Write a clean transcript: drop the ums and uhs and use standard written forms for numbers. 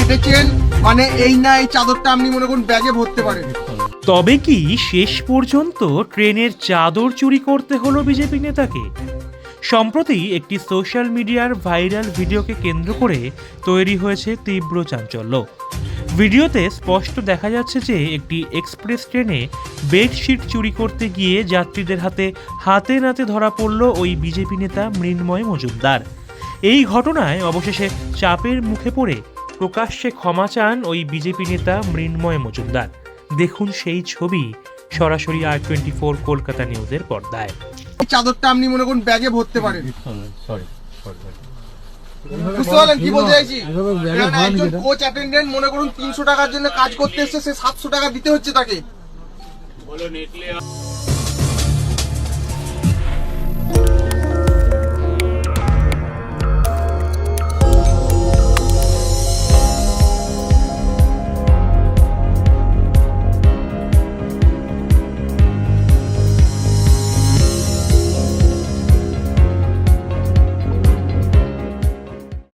কেটেছেন, মানে এই না এই চাদরটা আপনি মনে করুন ব্যাগে ভরতে পারেন। তবে কি শেষ পর্যন্ত ট্রেনের চাদর চুরি করতে হলো বিজেপি নেতাকে? সম্প্রতি একটি সোশ্যাল মিডিয়ার ভাইরাল ভিডিওকে কেন্দ্র করে তৈরি হয়েছে তীব্র চাঞ্চল্য। ভিডিওতে স্পষ্ট দেখা যাচ্ছে যে একটি এক্সপ্রেস ট্রেনে বেডশিট চুরি করতে গিয়ে যাত্রীদের হাতে হাতে নাতে ধরা পড়ল ওই বিজেপি নেতা মৃন্ময় মজুমদার। এই ঘটনায় অবশেষে চাপের মুখে পড়ে প্রকাশ্যে ক্ষমা চান ওই বিজেপি নেতা মৃন্ময় মজুমদার। দেখুন সেই ছবি সরাসরি R24 কলকাতা নিউজের পর্দায়। এই চাদরটা আপনি মনে করুন ব্যাগে ভরতে পারেন। বুঝতে পারলেন কি বলতে চাইছি? এখানে একজন কোচ অ্যাটেন্ডেন্ট মনে করুন 300 টাকার জন্য কাজ করতে এসেছে, সে 700 টাকা দিতে হচ্ছে তাকে।